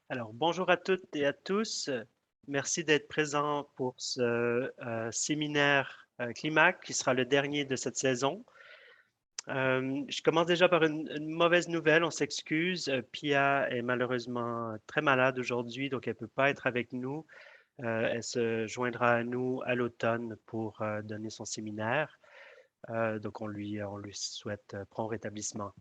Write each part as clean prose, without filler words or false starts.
Alors, bonjour à toutes et à tous. Merci d'être présents pour ce séminaire climat qui sera le dernier de cette saison. Je commence déjà par une mauvaise nouvelle, on s'excuse. Pia est malheureusement très malade aujourd'hui, donc elle ne peut pas être avec nous. Elle se joindra à nous à l'automne pour donner son séminaire. Donc on lui souhaite prompt rétablissement.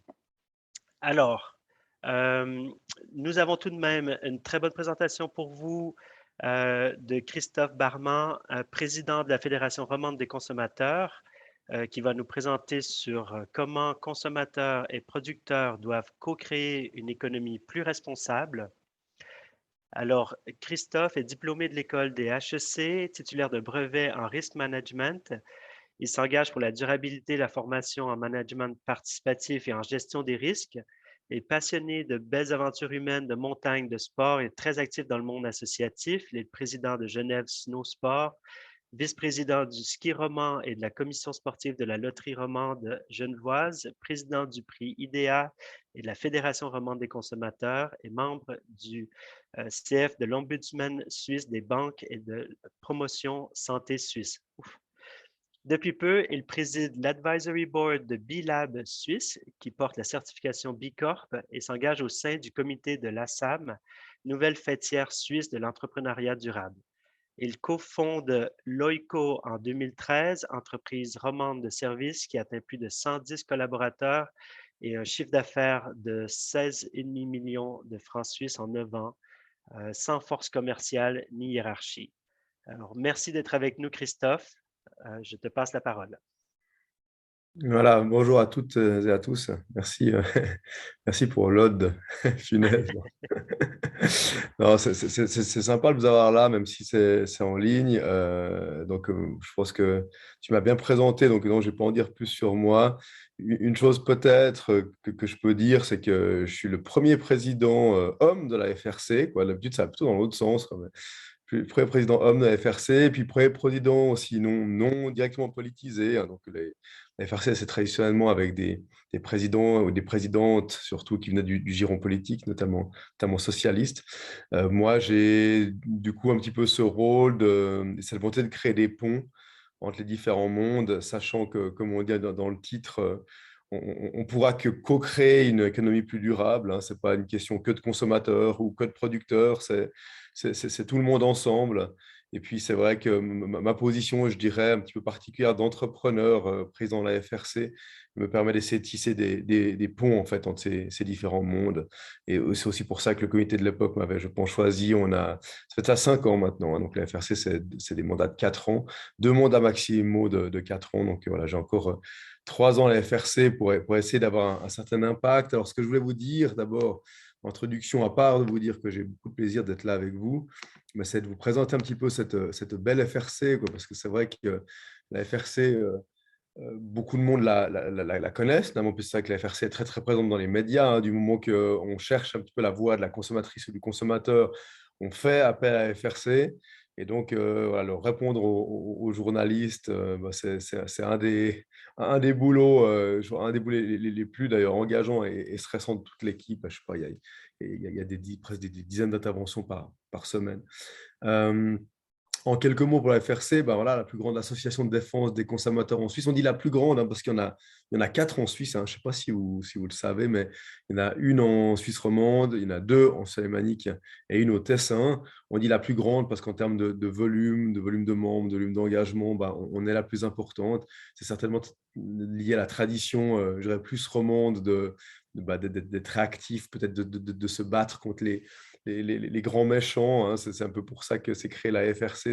Alors, nous avons tout de même une très bonne présentation pour vous de Christophe Barman, président de la Fédération romande des consommateurs, qui va nous présenter sur comment consommateurs et producteurs doivent co-créer une économie plus responsable. Alors, Christophe est diplômé de l'école des HEC, titulaire de brevet en risk management. Il s'engage pour la durabilité, la formation en management participatif et en gestion des risques. Il est passionné de belles aventures humaines, de montagne, de sport et très actif dans le monde associatif. Il est le président de Genève Snow Sport, vice-président du ski roman et de la commission sportive de la loterie romande genevoise, président du prix IDEA et de la Fédération romande des consommateurs et membre du CF de l'Ombudsman suisse des banques et de promotion santé suisse. Ouf. Depuis peu, il préside l'Advisory Board de B-Lab Suisse, qui porte la certification B Corp et s'engage au sein du comité de l'ASAM, nouvelle fêtière suisse de l'entrepreneuriat durable. Il cofonde Loico en 2013, entreprise romande de services qui atteint plus de 110 collaborateurs et un chiffre d'affaires de 16,5 millions de francs suisses en 9 ans, sans force commerciale ni hiérarchie. Alors, merci d'être avec nous, Christophe. Je te passe la parole. Voilà, bonjour à toutes et à tous. Merci, merci pour l'ode funèbre. Non, c'est sympa de vous avoir là, même si c'est en ligne. Je pense que tu m'as bien présenté, donc non, je ne vais pas en dire plus sur moi. Une chose peut-être que je peux dire, c'est que je suis le premier président homme de la FRC. Quoi. D'habitude, ça va plutôt dans l'autre sens. Premier président homme de la FRC, puis premier président aussi non directement politisé. Hein, donc la FRC, c'est traditionnellement avec des présidents ou des présidentes, surtout qui venaient du giron politique, notamment socialiste. Moi, j'ai du coup un petit peu ce rôle de cette volonté de créer des ponts entre les différents mondes, sachant que, comme on dit dans le titre, on ne pourra que co-créer une économie plus durable. Hein. Ce n'est pas une question que de consommateurs ou que de producteurs, c'est tout le monde ensemble. Et puis, c'est vrai que ma position, je dirais, un petit peu particulière d'entrepreneur, président de la FRC, me permet d'essayer de tisser des ponts en fait, entre ces différents mondes. Et c'est aussi pour ça que le comité de l'époque m'avait, je pense, choisi. Ça fait ça 5 ans maintenant. Hein. Donc, la FRC, c'est des mandats de 4 ans, 2 mandats maximaux de 4 ans. Donc, voilà, j'ai encore 3 ans à la FRC pour essayer d'avoir un certain impact. Alors, ce que je voulais vous dire d'abord, introduction, à part de vous dire que j'ai beaucoup de plaisir d'être là avec vous, mais c'est de vous présenter un petit peu cette belle FRC, quoi, parce que c'est vrai que la FRC, beaucoup de monde la connaissent, notamment parce que c'est vrai que la FRC est très, très présente dans les médias. Hein, du moment qu'on cherche un petit peu la voix de la consommatrice ou du consommateur, on fait appel à la FRC. Et donc, voilà, leur répondre aux journalistes, c'est un des boulots, un des boulots les plus d'ailleurs engageants et stressants de toute l'équipe. Je sais pas, il y a presque des dizaines d'interventions par semaine. Euh, En quelques mots pour la FRC, ben voilà, la plus grande association de défense des consommateurs en Suisse. On dit la plus grande hein, parce qu'il y en a 4 en Suisse. Hein. Je ne sais pas si vous le savez, mais il y en a une en Suisse romande, il y en a 2 en Seine-et-Marne et une au Tessin. On dit la plus grande parce qu'en termes de volume de membres, de volume d'engagement, ben, on est la plus importante. C'est certainement lié à la tradition, je dirais, plus romande d'être actif, peut-être de se battre contre les grands méchants. Hein. C'est un peu pour ça que s'est créé la FRC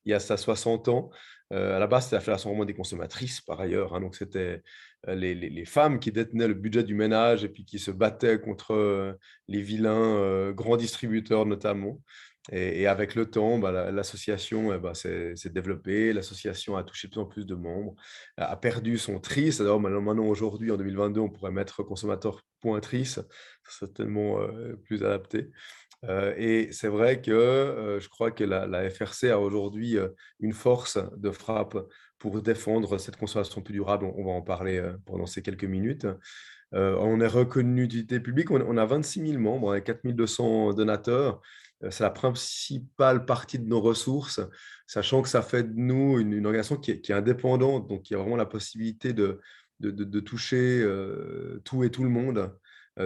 il y a ça 60 ans. À la base, c'était la Fédération romande des consommatrices, par ailleurs. Hein. Donc, c'était les femmes qui détenaient le budget du ménage et puis qui se battaient contre les vilains grands distributeurs, notamment. Et avec le temps, bah, l'association s'est développée, l'association a touché de plus en plus de membres, a perdu son TRIS. Alors maintenant, aujourd'hui, en 2022, on pourrait mettre consommateur.tris, c'est tellement plus adapté. Et c'est vrai que je crois que la FRC a aujourd'hui une force de frappe pour défendre cette consommation plus durable. On va en parler pendant ces quelques minutes. On est reconnu d'utilité publique. On a 26 000 membres, on a 4 200 donateurs. C'est la principale partie de nos ressources, sachant que ça fait de nous une organisation qui est indépendante, donc qui a vraiment la possibilité de toucher tout et tout le monde,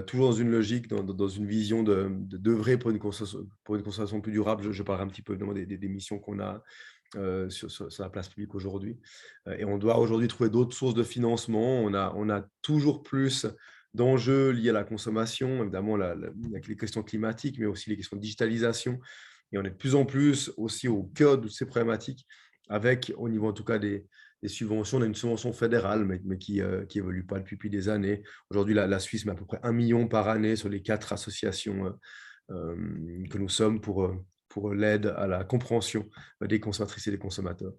toujours dans une logique, dans une vision d'œuvrer pour une consommation plus durable. Je parlerai un petit peu évidemment des missions qu'on a sur la place publique aujourd'hui. Et on doit aujourd'hui trouver d'autres sources de financement. On a toujours plus d'enjeux liés à la consommation, évidemment avec les questions climatiques, mais aussi les questions de digitalisation. Et on est de plus en plus aussi au cœur de ces problématiques, avec, au niveau en tout cas des subventions. On a une subvention fédérale, mais qui évolue pas depuis des années. Aujourd'hui, la Suisse met à peu près 1 million par année sur les 4 associations que nous sommes pour l'aide à la compréhension des consommatrices et des consommateurs.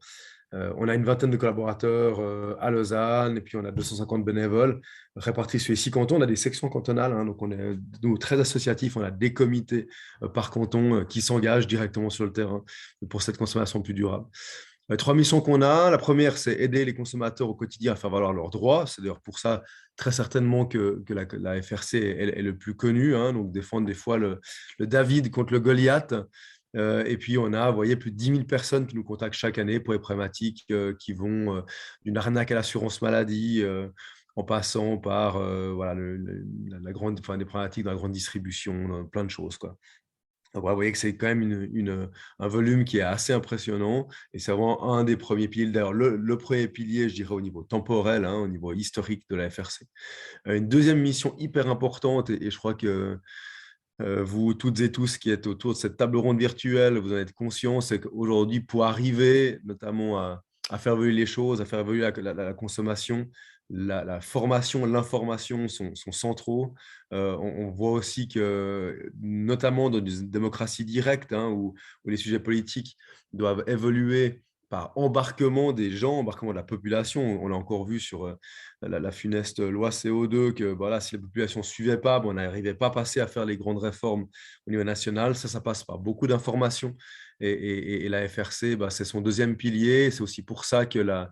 On a une vingtaine de collaborateurs à Lausanne, et puis on a 250 bénévoles répartis sur les 6 cantons. On a des sections cantonales, hein, donc on est nous, très associatifs. On a des comités par canton qui s'engagent directement sur le terrain pour cette consommation plus durable. 3 missions qu'on a. La première, c'est aider les consommateurs au quotidien à faire valoir leurs droits. C'est d'ailleurs pour ça, très certainement, que la FRC est le plus connue, hein, donc défendre des fois le David contre le Goliath. Et puis, on a, vous voyez, plus de 10 000 personnes qui nous contactent chaque année pour les problématiques qui vont d'une arnaque à l'assurance maladie, en passant par voilà, la grande, enfin, des problématiques dans la grande distribution, plein de choses, quoi. Donc, voilà, vous voyez que c'est quand même un volume qui est assez impressionnant, et c'est vraiment un des premiers piliers. D'ailleurs, le premier pilier, je dirais, au niveau temporel, hein, au niveau historique de la FRC. Une deuxième mission hyper importante, et je crois que vous toutes et tous qui êtes autour de cette table ronde virtuelle, vous en êtes conscients, c'est qu'aujourd'hui, pour arriver notamment à faire évoluer les choses, à faire évoluer la consommation, la formation, l'information sont centraux. On voit aussi que, notamment dans une démocratie directe, hein, où les sujets politiques doivent évoluer par embarquement des gens, embarquement de la population. On l'a encore vu sur la funeste loi CO2, que voilà, si la population ne suivait pas, on n'arrivait pas à passer à faire les grandes réformes au niveau national. Ça passe par beaucoup d'informations. Et la FRC, c'est son deuxième pilier. C'est aussi pour ça que la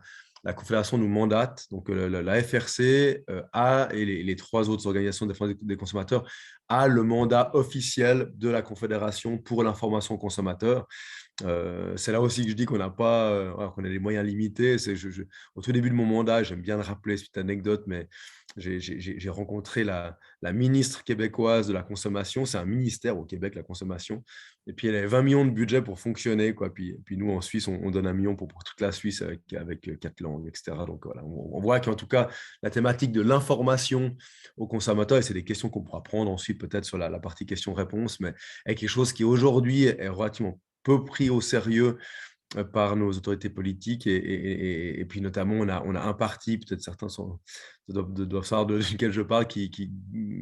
Confédération nous mandate. Donc, la FRC et les 3 autres organisations de défense des consommateurs a le mandat officiel de la Confédération pour l'information aux consommateurs. C'est là aussi que je dis qu'on n'a pas, qu'on a des moyens limités. Au tout début de mon mandat, j'aime bien le rappeler, cette anecdote, mais j'ai rencontré la ministre québécoise de la consommation. C'est un ministère au Québec, la consommation. Et puis, elle avait 20 millions de budget pour fonctionner, quoi. Puis nous, en Suisse, on donne 1 million pour toute la Suisse avec 4 langues, etc. Donc, voilà, on voit qu'en tout cas, la thématique de l'information aux consommateurs, et c'est des questions qu'on pourra prendre ensuite peut-être sur la partie questions-réponses, mais est quelque chose qui aujourd'hui est relativement peu pris au sérieux par nos autorités politiques. Et puis notamment, on a un parti, peut-être certains doivent savoir de duquel je parle, qui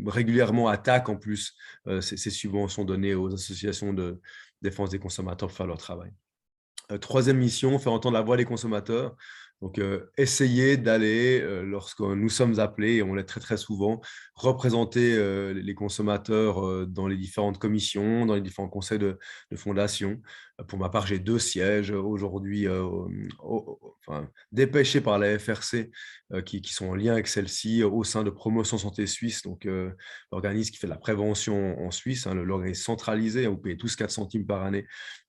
régulièrement attaque en plus ces subventions données aux associations de défense des consommateurs pour faire leur travail. Troisième mission, faire entendre la voix des consommateurs. Donc, essayer d'aller, lorsque nous sommes appelés, et on l'est très très souvent, représenter les consommateurs dans les différentes commissions, dans les différents conseils de fondation. Pour ma part, j'ai 2 sièges aujourd'hui, enfin, dépêchés par la FRC, qui sont en lien avec celle-ci, au sein de Promotion Santé Suisse, donc l'organisme qui fait de la prévention en Suisse, hein, l'organisme centralisé. Vous payez tous 4 centimes par année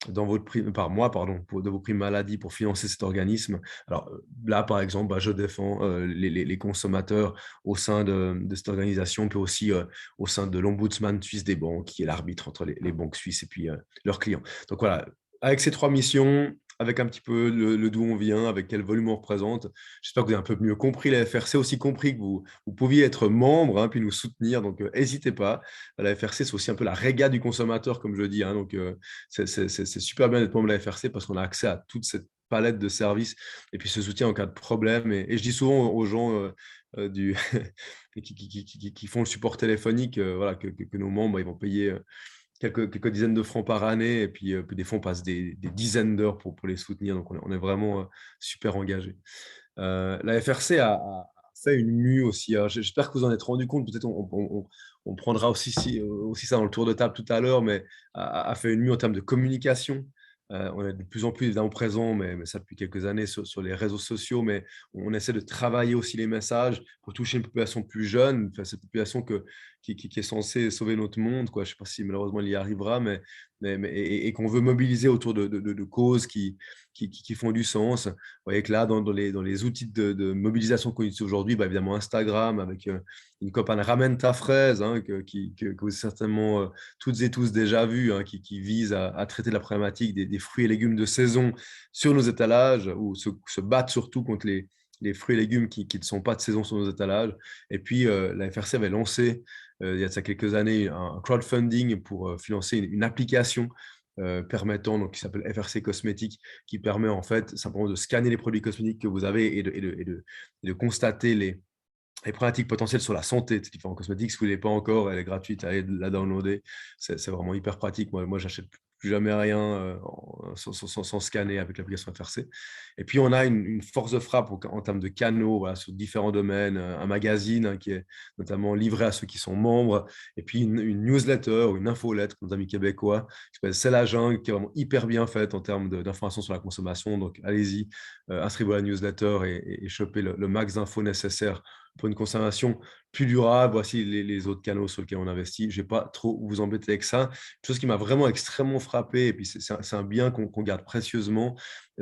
dans votre prime, par mois, pardon, de vos primes maladie pour financer cet organisme. Alors là, par exemple, je défends les consommateurs au sein de cette organisation, puis aussi au sein de l'Ombudsman suisse des banques, qui est l'arbitre entre les banques suisses et puis leurs clients. Donc voilà, avec ces 3 missions, avec un petit peu le d'où on vient, avec quel volume on représente, j'espère que vous avez un peu mieux compris la FRC, aussi compris que vous pouviez être membre, hein, puis nous soutenir. Donc, n'hésitez pas. La FRC, c'est aussi un peu la réga du consommateur, comme je dis, hein. Donc, c'est super bien d'être membre de la FRC parce qu'on a accès à toute cette palette de services et puis ce soutien en cas de problème. Et je dis souvent aux gens qui font le support téléphonique, voilà, que nos membres ils vont payer quelques dizaines de francs par année, et puis des fois on passe des dizaines d'heures pour les soutenir. Donc on est vraiment super engagé. La FRC a fait une mue aussi. Alors, j'espère que vous en êtes rendu compte. Peut-être on prendra aussi ça dans le tour de table tout à l'heure, mais a fait une mue en termes de communication. On est de plus en plus évidemment présent, mais ça depuis quelques années sur les réseaux sociaux, mais on essaie de travailler aussi les messages pour toucher une population plus jeune, enfin, cette population qui est censée sauver notre monde, quoi. Je ne sais pas si malheureusement il y arrivera, et qu'on veut mobiliser autour de causes qui font du sens. Vous voyez que là, dans les outils de mobilisation qu'on utilise aujourd'hui, bah, évidemment Instagram avec une campagne Ramène ta fraise, hein, que vous avez certainement toutes et tous déjà vu, hein, qui vise à traiter la problématique des fruits et légumes de saison sur nos étalages, ou se battre surtout contre les fruits et légumes qui ne sont pas de saison sur nos étalages. Et puis, la FRC avait lancé, il y a de ça quelques années, un crowdfunding pour financer une application permettant, donc, qui s'appelle FRC Cosmétiques, qui permet en fait simplement de scanner les produits cosmétiques que vous avez et de constater les problématiques potentielles sur la santé de ces différents cosmétiques. Si vous ne l'avez pas encore, elle est gratuite, allez la downloader. C'est vraiment hyper pratique. Moi j'achète plus jamais rien sans scanner avec l'application FRC. Et puis, on a une force de frappe en termes de canaux, voilà, sur différents domaines. Un magazine, hein, qui est notamment livré à ceux qui sont membres. Et puis, une newsletter ou une infolettre, nos amis québécois, qui s'appelle C'est la jungle, qui est vraiment hyper bien faite en termes d'informations sur la consommation. Donc, allez-y, inscrivez-vous à la newsletter et chopez le max d'infos nécessaires pour une consommation plus durable. Voici les autres canaux sur lesquels on investit. Je ne vais pas trop vous embêter avec ça. Une chose qui m'a vraiment extrêmement frappé, et puis c'est un bien qu'on garde précieusement,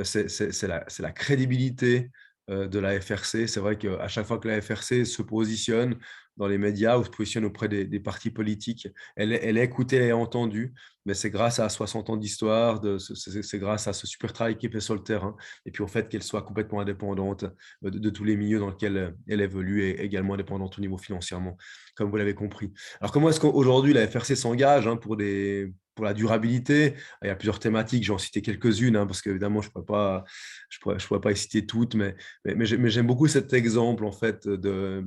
c'est la crédibilité de la FRC. C'est vrai qu'à chaque fois que la FRC se positionne dans les médias ou se positionne auprès des partis politiques, elle est écoutée, elle est entendue, mais c'est grâce à 60 ans d'histoire, c'est grâce à ce super travail qui est fait sur le terrain, et puis au fait qu'elle soit complètement indépendante de tous les milieux dans lesquels elle évolue, et également indépendante au niveau financièrement, comme vous l'avez compris. Alors, comment est-ce qu'aujourd'hui la FRC s'engage, hein, pour la durabilité? Il y a plusieurs thématiques, j'en cité quelques-unes, hein, parce qu'évidemment, je ne pourrais pas les citer toutes, mais j'aime beaucoup cet exemple en fait de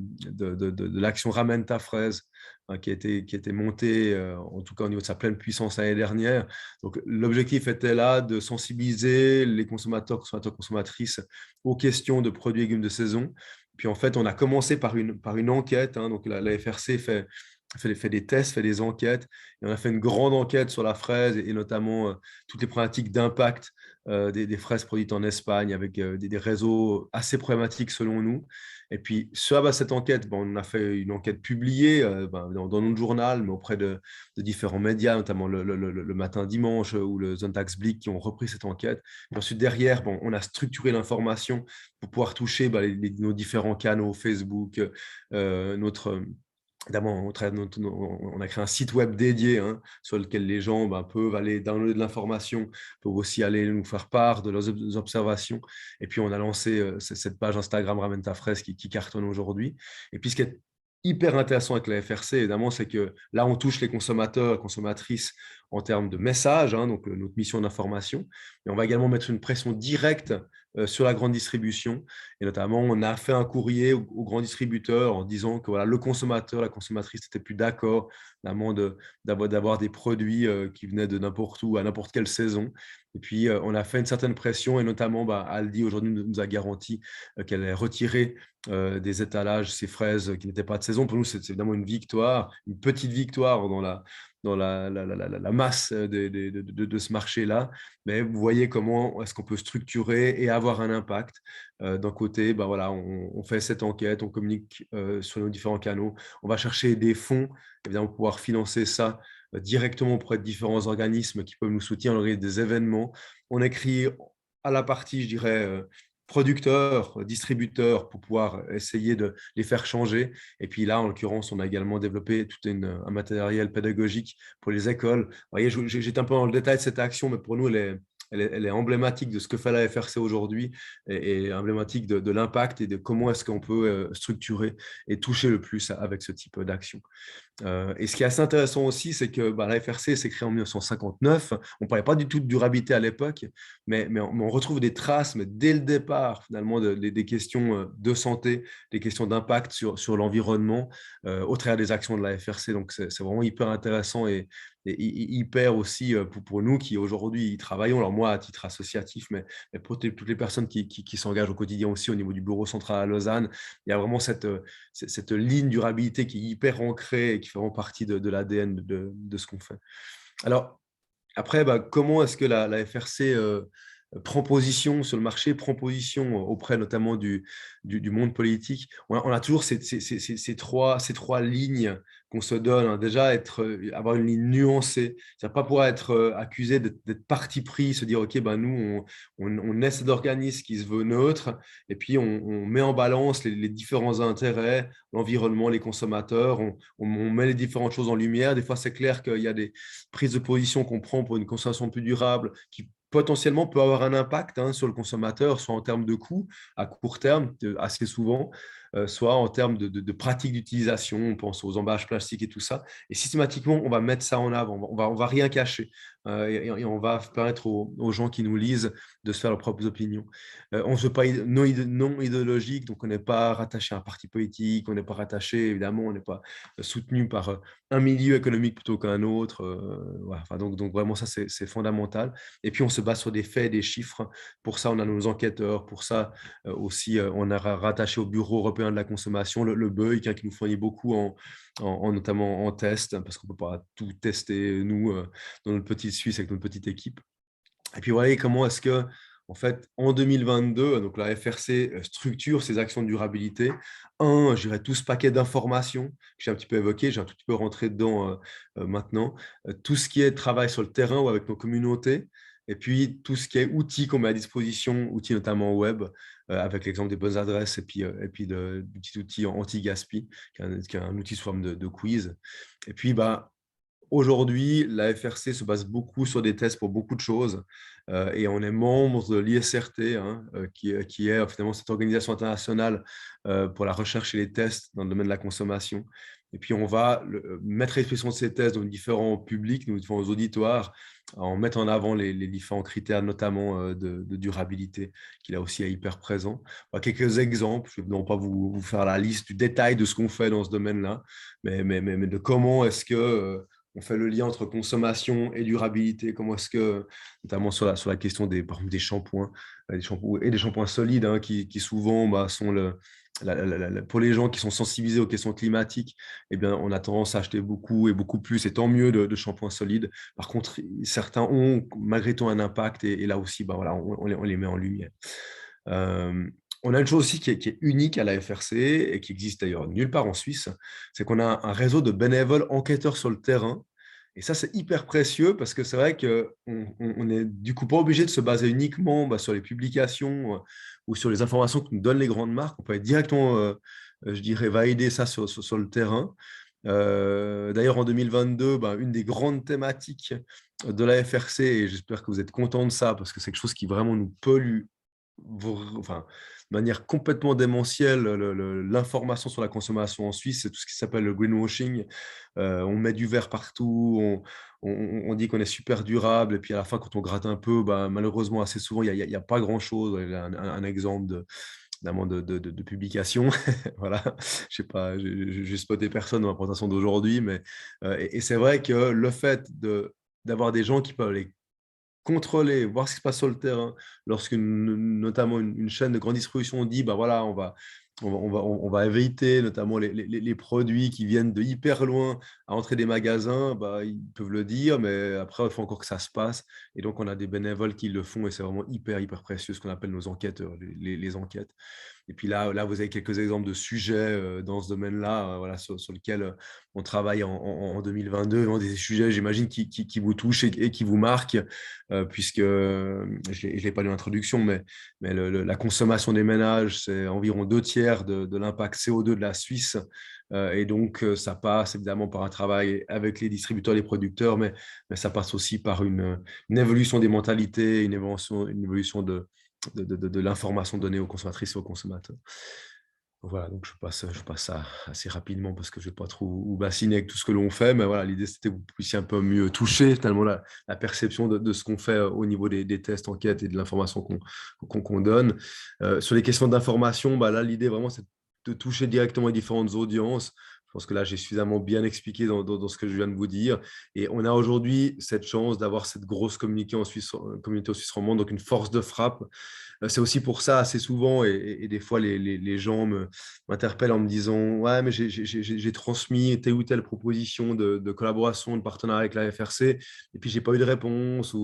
l'action Ramène ta fraise, hein, qui a été montée, en tout cas au niveau de sa pleine puissance l'année dernière. Donc, l'objectif était là de sensibiliser les consommateurs, consommatrices aux questions de produits et légumes de saison. Puis en fait, on a commencé par une enquête, hein. Donc la FRC fait des tests, fait des enquêtes, et on a fait une grande enquête sur la fraise, et notamment toutes les problématiques d'impact des fraises produites en Espagne, avec des réseaux assez problématiques selon nous. Et puis, sur la base de cette enquête, on a fait une enquête publiée dans notre journal, mais auprès de différents médias, notamment le Matin Dimanche ou le Sonntagsblick, qui ont repris cette enquête. Et ensuite, derrière, on a structuré l'information pour pouvoir toucher nos différents canaux, Facebook, D'abord, on a créé un site web dédié, hein, sur lequel les gens peuvent aller downloader de l'information, peuvent aussi aller nous faire part de leurs observations. Et puis, on a lancé cette page Instagram Ramène ta fraise qui cartonne aujourd'hui. Et puis, ce qui est hyper intéressant avec la FRC, évidemment, c'est que là, on touche les consommateurs et consommatrices en termes de messages, hein, donc notre mission d'information. Et on va également mettre une pression directe sur la grande distribution. Et notamment, on a fait un courrier aux grands distributeurs en disant que voilà, le consommateur, la consommatrice n'était plus d'accord d'avoir des produits qui venaient de n'importe où, à n'importe quelle saison. Et puis, on a fait une certaine pression, et notamment, Aldi aujourd'hui nous a garanti qu'elle allait retirer des étalages ces fraises qui n'étaient pas de saison. Pour nous, c'est évidemment une victoire, une petite victoire dans la masse de ce marché-là. Mais vous voyez comment est-ce qu'on peut structurer et avoir un impact. D'un côté, voilà, on fait cette enquête, on communique sur nos différents canaux, on va chercher des fonds, évidemment, pour pouvoir financer ça directement auprès de différents organismes qui peuvent nous soutenir, on organise des événements. On écrit à la partie, je dirais, producteurs, distributeurs, pour pouvoir essayer de les faire changer. Et puis là, en l'occurrence, on a également développé tout un matériel pédagogique pour les écoles. Vous voyez, j'étais un peu dans le détail de cette action, mais pour nous, elle est emblématique de ce que fait la FRC aujourd'hui, et emblématique de l'impact et de comment est-ce qu'on peut structurer et toucher le plus avec ce type d'action. Et ce qui est assez intéressant aussi, c'est que la FRC s'est créée en 1959. On ne parlait pas du tout de durabilité à l'époque, mais on retrouve des traces, mais dès le départ, finalement, des questions de santé, des questions d'impact sur l'environnement au travers des actions de la FRC. Donc, c'est vraiment hyper intéressant, et hyper aussi pour nous qui aujourd'hui y travaillons. Alors moi, à titre associatif, mais pour toutes les personnes qui s'engagent au quotidien aussi au niveau du bureau central à Lausanne, il y a vraiment cette ligne durabilité qui est hyper ancrée et qui fait vraiment partie de l'ADN de ce qu'on fait. Alors, Après, bah, comment est-ce que la FRC prend position sur le marché, prend position auprès notamment du monde politique? On a toujours ces trois lignes qu'on se donne, hein. Déjà, avoir une ligne nuancée, c'est-à-dire pas pouvoir être accusé d'être parti pris, se dire, OK, ben nous, on est cet organisme qui se veut neutre, et puis on met en balance les différents intérêts, l'environnement, les consommateurs, on met les différentes choses en lumière. Des fois, c'est clair qu'il y a des prises de position qu'on prend pour une consommation plus durable qui potentiellement peut avoir un impact, hein, sur le consommateur, soit en termes de coûts à court terme, assez souvent, soit en termes de pratiques d'utilisation. On pense aux emballages plastiques et tout ça. Et systématiquement, on va mettre ça en avant. On va rien cacher. Et on va permettre aux gens qui nous lisent de se faire leurs propres opinions. On ne se veut pas non idéologique, donc on n'est pas rattaché à un parti politique, on n'est pas rattaché, évidemment, on n'est pas soutenu par un milieu économique plutôt qu'un autre. Voilà. Enfin, donc vraiment, ça, c'est fondamental. Et puis, on se base sur des faits et des chiffres. Pour ça, on a nos enquêteurs. Pour ça, aussi, on a rattaché au Bureau européen de la consommation, le BEUC, hein, qui nous fournit beaucoup notamment en test, parce qu'on ne peut pas tout tester, nous, dans notre petite Suisse, avec notre petite équipe. Et puis, voilà, comment est-ce que, en fait, en 2022, donc la FRC structure ses actions de durabilité. Je dirais tout ce paquet d'informations que j'ai un petit peu évoqué, j'ai un tout petit peu rentré dedans maintenant. Tout ce qui est travail sur le terrain ou avec nos communautés, et puis tout ce qui est outils qu'on met à disposition, outils notamment web, avec l'exemple des bonnes adresses, et puis du petit outil anti-gaspi, qui est un outil sous forme de quiz. Et puis, bah, aujourd'hui, la FRC se base beaucoup sur des tests pour beaucoup de choses, et on est membre de l'ISRT, hein, qui est finalement cette organisation internationale pour la recherche et les tests dans le domaine de la consommation. Et puis, on va mettre à disposition de ces tests dans différents publics, nos différents auditoires, en mettant en avant les différents critères, notamment de durabilité, qui là aussi est hyper présent. Quelques exemples, je ne vais non pas vous faire la liste du détail de ce qu'on fait dans ce domaine-là, mais de comment est-ce que on fait le lien entre consommation et durabilité. Comment est-ce que, notamment sur la question par exemple, des shampoings, et des shampoings solides, hein, qui souvent sont pour les gens qui sont sensibilisés aux questions climatiques, eh bien, on a tendance à acheter beaucoup et beaucoup plus, et tant mieux, de shampoings solides. Par contre, certains ont malgré tout un impact, et là aussi, bah, voilà, on les met en lumière. On a une chose aussi qui est unique à la FRC et qui existe d'ailleurs nulle part en Suisse, c'est qu'on a un réseau de bénévoles enquêteurs sur le terrain. Et ça, c'est hyper précieux parce que c'est vrai qu'on n'est du coup pas obligé de se baser uniquement, bah, sur les publications ou sur les informations que nous donnent les grandes marques. On peut être directement, je dirais, valider ça sur le terrain. D'ailleurs, en 2022, bah, une des grandes thématiques de la FRC, et j'espère que vous êtes contents de ça parce que c'est quelque chose qui vraiment nous pollue, enfin, de manière complètement démentielle, l'information sur la consommation en Suisse, c'est tout ce qui s'appelle le greenwashing. On met du verre partout, on dit qu'on est super durable, et puis à la fin, quand on gratte un peu, bah, malheureusement, assez souvent, il n'y a pas grand-chose. Un exemple de publication. Voilà. Je sais pas, j'ai spoté personne dans la présentation d'aujourd'hui, mais et c'est vrai que le fait d'avoir des gens qui peuvent les contrôler, voir ce qui se passe sur le terrain, notamment une chaîne de grande distribution dit, bah voilà, on va éviter notamment les produits qui viennent de hyper loin à entrer des magasins, bah, ils peuvent le dire, mais après, il faut encore que ça se passe. Et donc, on a des bénévoles qui le font, et c'est vraiment hyper précieux, ce qu'on appelle nos enquêteurs, les enquêtes. Et puis là, vous avez quelques exemples de sujets dans ce domaine-là, voilà, sur lequel on travaille en 2022. Vraiment des sujets, j'imagine, qui vous touchent et qui vous marquent, puisque, je ne l'ai pas dit en introduction, mais la consommation des ménages, c'est environ 2/3 de l'impact CO2 de la Suisse. Et donc, ça passe évidemment par un travail avec les distributeurs, les producteurs, mais ça passe aussi par une évolution des mentalités, une évolution de l'information donnée aux consommatrices et aux consommateurs. Voilà, donc je passe ça assez rapidement parce que je ne vais pas trop vous bassiner avec tout ce que l'on fait, mais voilà, l'idée c'était que vous puissiez un peu mieux toucher tellement la perception de ce qu'on fait au niveau des tests, enquêtes et de l'information qu'on donne. Sur les questions d'information, bah là, l'idée vraiment c'est de toucher directement les différentes audiences. pense que là, j'ai suffisamment bien expliqué dans ce que je viens de vous dire. Et on a aujourd'hui cette chance d'avoir cette grosse communauté en Suisse romande, donc une force de frappe. C'est aussi pour ça, assez souvent, et des fois, les gens m'interpellent en me disant: ouais, mais j'ai transmis telle ou telle proposition de collaboration, de partenariat avec la FRC, et puis j'ai pas eu de réponse,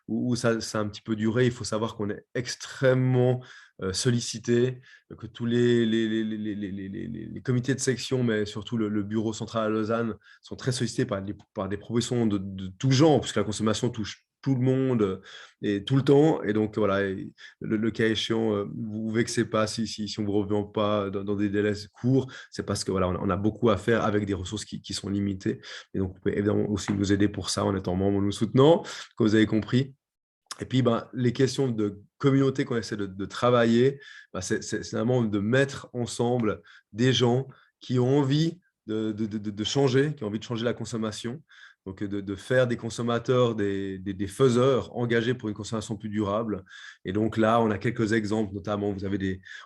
ou ça a un petit peu duré. Il faut savoir qu'on est extrêmement sollicité, que tous les comités de section, mais surtout le bureau central à Lausanne, sont très sollicités par des propositions de tout genre, puisque la consommation touche tout le monde et tout le temps. Et donc, voilà, le cas échéant, vous vexez pas si on ne vous revient pas dans des délais courts. C'est parce que voilà, on a beaucoup à faire avec des ressources qui sont limitées. Et donc, vous pouvez évidemment aussi nous aider pour ça en étant membre, en nous soutenant, comme vous avez compris. Et puis, ben, les questions de communauté qu'on essaie de travailler, ben, c'est vraiment de mettre ensemble des gens qui ont envie de changer, qui ont envie de changer la consommation. Donc, de faire des consommateurs des faiseurs engagés pour une consommation plus durable. Et donc là, on a quelques exemples, notamment,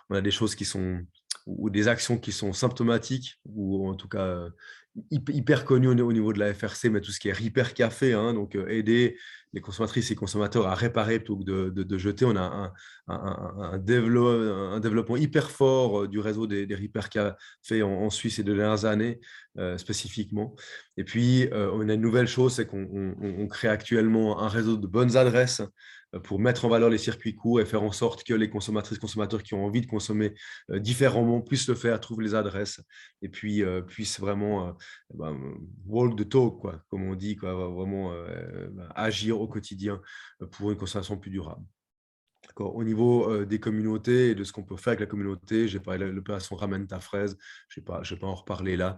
on a des choses qui sont, ou des actions qui sont symptomatiques, ou en tout cas hyper connues au niveau de la FRC, mais tout ce qui est Repair Café, hein, donc aider les consommatrices et consommateurs à réparer plutôt que de jeter. On a un développement hyper fort du réseau des Repair Café en Suisse ces 2 dernières années, spécifiquement. Et puis, on a une nouvelle chose, c'est qu'on crée actuellement un réseau de bonnes adresses pour mettre en valeur les circuits courts et faire en sorte que les consommatrices et consommateurs qui ont envie de consommer différemment puissent le faire, trouvent les adresses et puis puissent vraiment walk the talk, quoi, comme on dit, quoi, vraiment agir au quotidien pour une consommation plus durable. Au niveau des communautés et de ce qu'on peut faire avec la communauté, j'ai parlé de l'opération Ramène ta fraise, je ne vais pas en reparler là,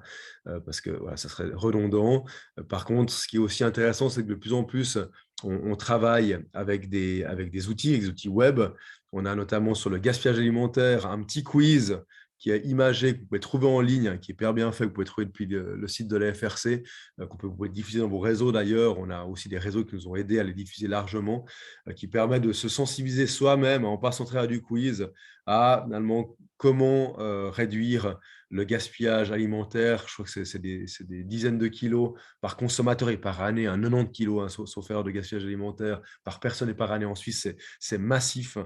parce que voilà, ça serait redondant. Par contre, ce qui est aussi intéressant, c'est que de plus en plus, on travaille avec des outils web. On a notamment sur le gaspillage alimentaire un petit quiz qui est imagé, que vous pouvez trouver en ligne, qui est hyper bien fait, que vous pouvez trouver depuis le site de la FRC, vous pouvez diffuser dans vos réseaux d'ailleurs. On a aussi des réseaux qui nous ont aidés à les diffuser largement, qui permet de se sensibiliser soi-même en passant au travers du quiz à finalement comment réduire le gaspillage alimentaire. Je crois que c'est des dizaines de kilos par consommateur et par année, 90 kilos, hein, sauf erreur, de gaspillage alimentaire par personne et par année en Suisse. C'est massif.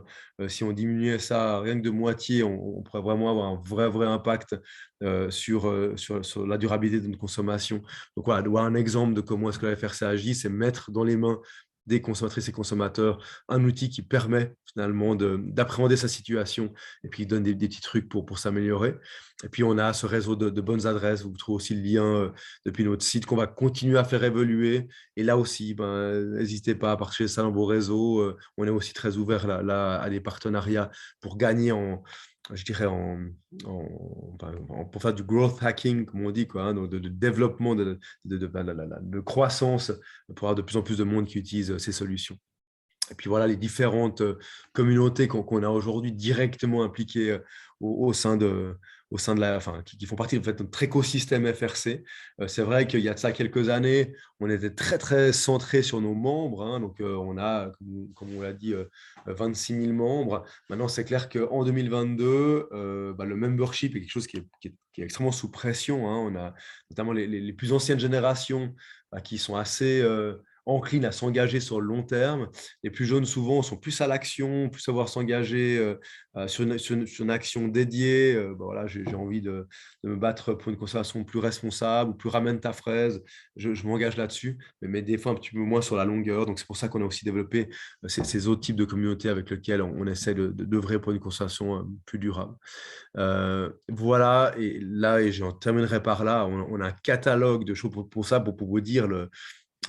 Si on diminuait ça rien que de moitié, on pourrait vraiment avoir un vrai impact sur la durabilité de notre consommation. Donc voilà, un exemple de comment est-ce que la FRC agit, c'est mettre dans les mains des consommatrices et consommateurs un outil qui permet finalement d'appréhender sa situation et puis donne des petits trucs pour s'améliorer. Et puis on a ce réseau de bonnes adresses. Vous trouvez aussi le lien depuis notre site qu'on va continuer à faire évoluer. Et là aussi, n'hésitez pas à partager ça dans vos réseaux. On est aussi très ouvert là, à des partenariats pour gagner je dirais, pour faire du growth hacking, comme on dit, quoi, hein, donc de développement, de croissance, pour avoir de plus en plus de monde qui utilise ces solutions. Et puis voilà les différentes communautés qu'on a aujourd'hui directement impliquées au sein de qui font partie en fait, de notre écosystème FRC. C'est vrai qu'il y a de ça quelques années, on était très centré sur nos membres, hein, donc on a, comme on l'a dit, 26 000 membres. Maintenant, c'est clair qu'en 2022, le membership est quelque chose qui est extrêmement sous pression, hein. On a notamment les plus anciennes générations qui sont assez enclines à s'engager sur le long terme. Les plus jeunes, souvent, sont plus à l'action, plus savoir s'engager sur une action dédiée. Voilà, j'ai envie de me battre pour une consommation plus responsable, ou plus ramène ta fraise. Je m'engage là-dessus, mais des fois un petit peu moins sur la longueur. Donc, c'est pour ça qu'on a aussi développé ces autres types de communautés avec lesquelles on essaie d'œuvrer pour une consommation plus durable. Voilà, et là, et j'en terminerai par là, on a un catalogue de choses pour ça, pour vous dire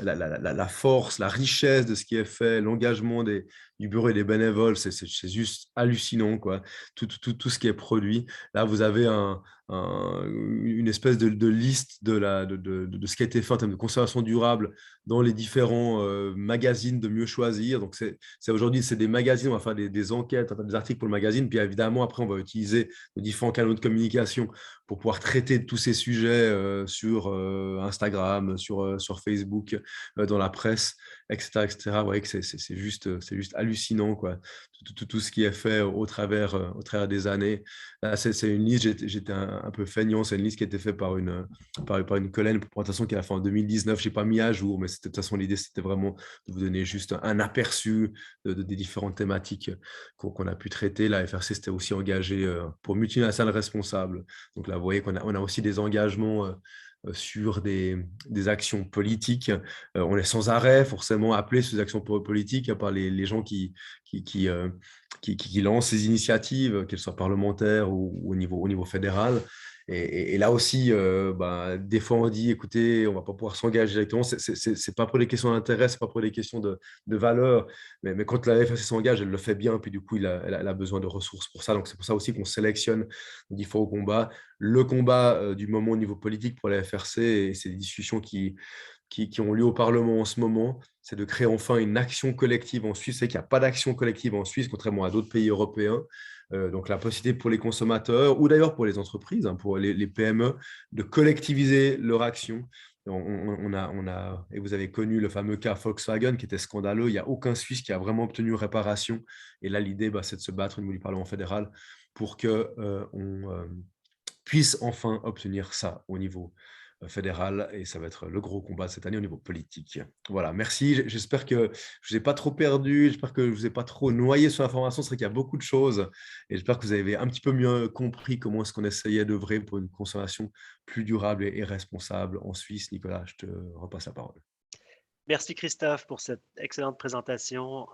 la force, la richesse de ce qui est fait, l'engagement du bureau et des bénévoles, c'est juste hallucinant, quoi. Tout ce qui est produit. Là, vous avez une espèce de liste de ce qui a été fait en termes de conservation durable dans les différents magazines de Mieux Choisir. Donc, aujourd'hui, c'est des magazines, on va faire des enquêtes, des articles pour le magazine, puis évidemment, après, on va utiliser nos différents canaux de communication pour pouvoir traiter de tous ces sujets sur Instagram, sur Facebook, dans la presse, etc. Vous voyez que c'est juste hallucinant, quoi. Tout ce qui est fait au travers des années. Là, c'est une liste, j'étais un peu feignant, c'est une liste qui a été faite par une collègue, une présentation qu'elle a fait en 2019. Je n'ai pas mis à jour, mais de toute façon, l'idée, c'était vraiment de vous donner juste un aperçu des différentes thématiques qu'on a pu traiter. La FRC s'était aussi engagée pour multinationales responsables. Donc là, vous voyez on a aussi des engagements sur des actions politiques. On est sans arrêt forcément appelé sur des actions politiques par les gens qui lancent ces initiatives, qu'elles soient parlementaires ou au niveau fédéral. Et là aussi, des fois on dit, écoutez, on ne va pas pouvoir s'engager directement. C'est pas pour des questions d'intérêt, c'est pas pour des questions de valeur. Mais quand la FRC s'engage, elle le fait bien. Puis du coup, elle a besoin de ressources pour ça. Donc c'est pour ça aussi qu'on sélectionne différents combats. Le combat du moment au niveau politique pour la FRC, et c'est des discussions qui ont lieu au Parlement en ce moment, c'est de créer enfin une action collective en Suisse. C'est qu'il n'y a pas d'action collective en Suisse, contrairement à d'autres pays européens. Donc la possibilité pour les consommateurs, ou d'ailleurs pour les entreprises, pour les PME, de collectiviser leur action. Et vous avez connu le fameux cas Volkswagen qui était scandaleux. Il n'y a aucun Suisse qui a vraiment obtenu réparation. Et là, l'idée, c'est de se battre au niveau du Parlement fédéral pour qu'on puisse enfin obtenir ça au niveau fédéral, et ça va être le gros combat cette année au niveau politique. Voilà, merci. J'espère que je ne vous ai pas trop perdu, j'espère que je ne vous ai pas trop noyé sur l'information. C'est vrai qu'il y a beaucoup de choses, et j'espère que vous avez un petit peu mieux compris comment est-ce qu'on essayait d'œuvrer pour une consommation plus durable et responsable en Suisse. Nicolas, je te repasse la parole. Merci Christophe pour cette excellente présentation.